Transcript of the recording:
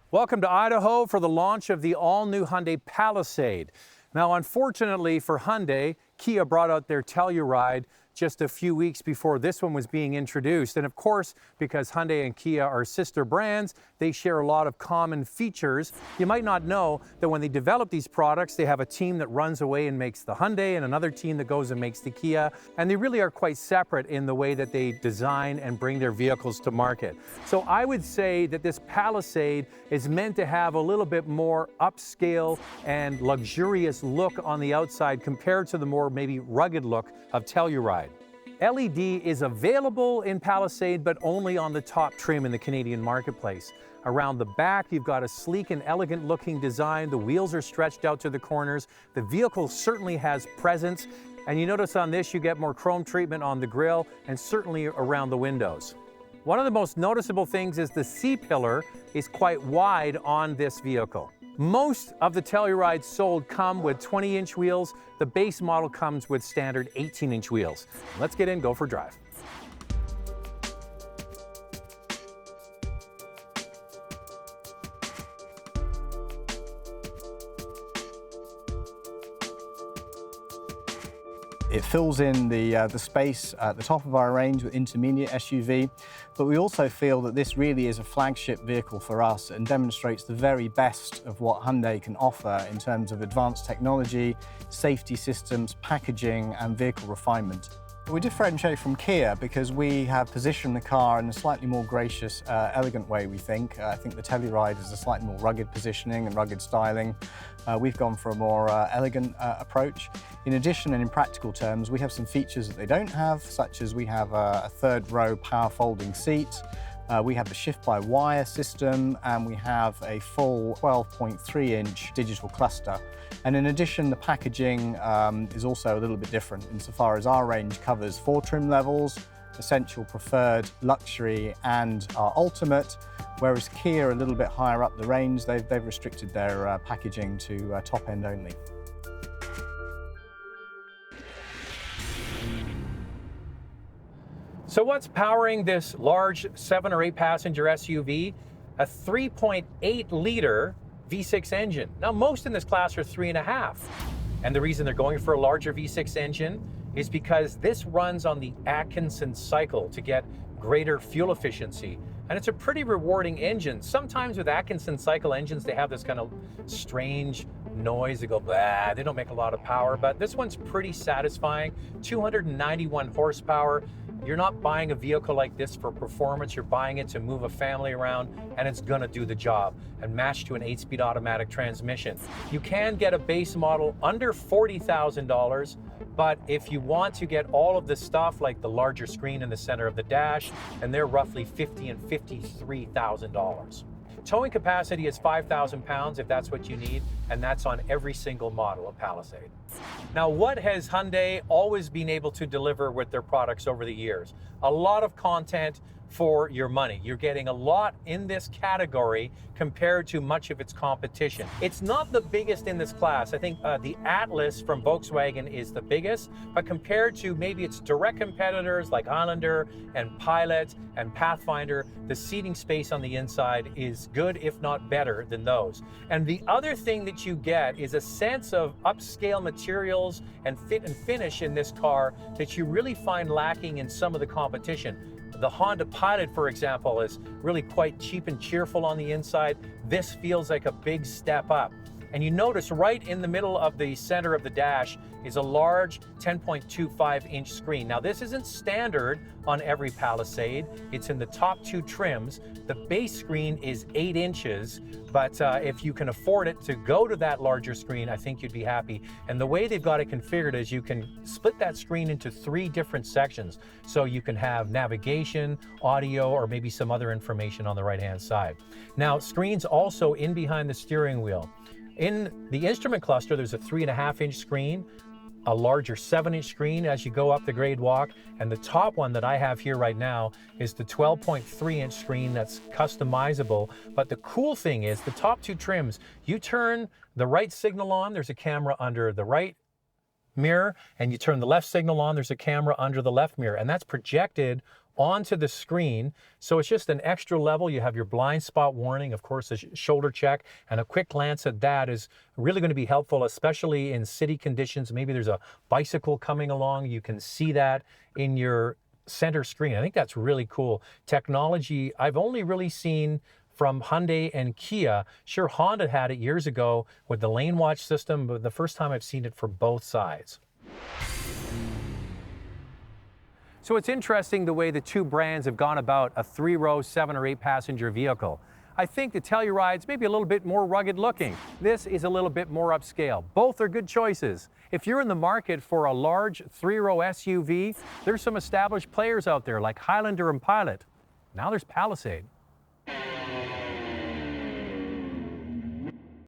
Welcome to Idaho for the launch of the all-new Hyundai Palisade. Now, unfortunately for Hyundai, Kia brought out their Telluride just a few weeks before this one was being introduced. And of course, because Hyundai and Kia are sister brands, they share a lot of common features. You might not know that when they develop these products, they have a team that runs away and makes the Hyundai and another team that goes and makes the Kia. And they really are quite separate in the way that they design and bring their vehicles to market. So I would say that this Palisade is meant to have a little bit more upscale and luxurious look on the outside compared to the more maybe rugged look of Telluride. LED is available in Palisade, but only on the top trim in the Canadian marketplace. Around the back, you've got a sleek and elegant looking design. The wheels are stretched out to the corners. The vehicle certainly has presence. And you notice on this, you get more chrome treatment on the grille and certainly around the windows. One of the most noticeable things is the C-pillar is quite wide on this vehicle. Most of the Tellurides sold come with 20-inch wheels. The base model comes with standard 18-inch wheels. Let's get in, go for a drive. It fills in the space at the top of our range with intermediate SUV, but we also feel that this really is a flagship vehicle for us and demonstrates the very best of what Hyundai can offer in terms of advanced technology, safety systems, packaging, and vehicle refinement. We differentiate from Kia because we have positioned the car in a slightly more gracious, elegant way, we think. I think the Telluride is a slightly more rugged positioning and rugged styling. We've gone for a more elegant approach. In addition, and in practical terms, we have some features that they don't have, such as we have a third row power folding seat. We have the shift-by-wire system, and we have a full 12.3-inch digital cluster. And in addition, the packaging is also a little bit different insofar as our range covers 4 trim levels: Essential, Preferred, Luxury, and our Ultimate, whereas Kia, a little bit higher up the range, they've restricted their packaging to top end only. So what's powering this large 7 or 8 passenger SUV? A 3.8-liter V6 engine. Now, most in this class are 3.5. And the reason they're going for a larger V6 engine is because this runs on the Atkinson cycle to get greater fuel efficiency. And it's a pretty rewarding engine. Sometimes with Atkinson cycle engines, they have this kind of strange noise. They go, blah, they don't make a lot of power, but this one's pretty satisfying. 291 horsepower. You're not buying a vehicle like this for performance. You're buying it to move a family around, and it's gonna do the job and match to an 8-speed automatic transmission. You can get a base model under $40,000, but if you want to get all of the stuff like the larger screen in the center of the dash, and they're roughly $50,000 and $53,000. Towing capacity is 5,000 pounds if that's what you need, and that's on every single model of Palisade. Now, what has Hyundai always been able to deliver with their products over the years? A lot of content for your money. You're getting a lot in this category compared to much of its competition. It's not the biggest in this class. I think the Atlas from Volkswagen is the biggest, but compared to maybe its direct competitors like Highlander and Pilot and Pathfinder, the seating space on the inside is good, if not better than those. And the other thing that you get is a sense of upscale materials and fit and finish in this car that you really find lacking in some of the competition. The Honda Pilot, for example, is really quite cheap and cheerful on the inside. This feels like a big step up. And you notice right in the middle of the center of the dash is a large 10.25-inch screen. Now, this isn't standard on every Palisade. It's in the top 2 trims. The base screen is 8 inches, but if you can afford it to go to that larger screen, I think you'd be happy. And the way they've got it configured is you can split that screen into 3 different sections. So you can have navigation, audio, or maybe some other information on the right-hand side. Now, screens also in behind the steering wheel. In the instrument cluster, there's a 3.5-inch screen, a larger 7-inch screen as you go up the grade walk, and the top one that I have here right now is the 12.3-inch screen that's customizable. But the cool thing is the top 2 trims, you turn the right signal on, there's a camera under the right mirror, and you turn the left signal on, there's a camera under the left mirror, and that's projected onto the screen. So it's just an extra level. You have your blind spot warning, of course, a shoulder check, and a quick glance at that is really going to be helpful, especially in city conditions. Maybe there's a bicycle coming along. You can see that in your center screen. I think that's really cool technology. I've only really seen from Hyundai and Kia. Sure, Honda had it years ago with the lane watch system, but the first time I've seen it for both sides. So it's interesting the way the two brands have gone about a 3-row, 7 or 8 passenger vehicle. I think the Telluride's maybe a little bit more rugged looking. This is a little bit more upscale. Both are good choices. If you're in the market for a large 3-row SUV, there's some established players out there like Highlander and Pilot. Now there's Palisade.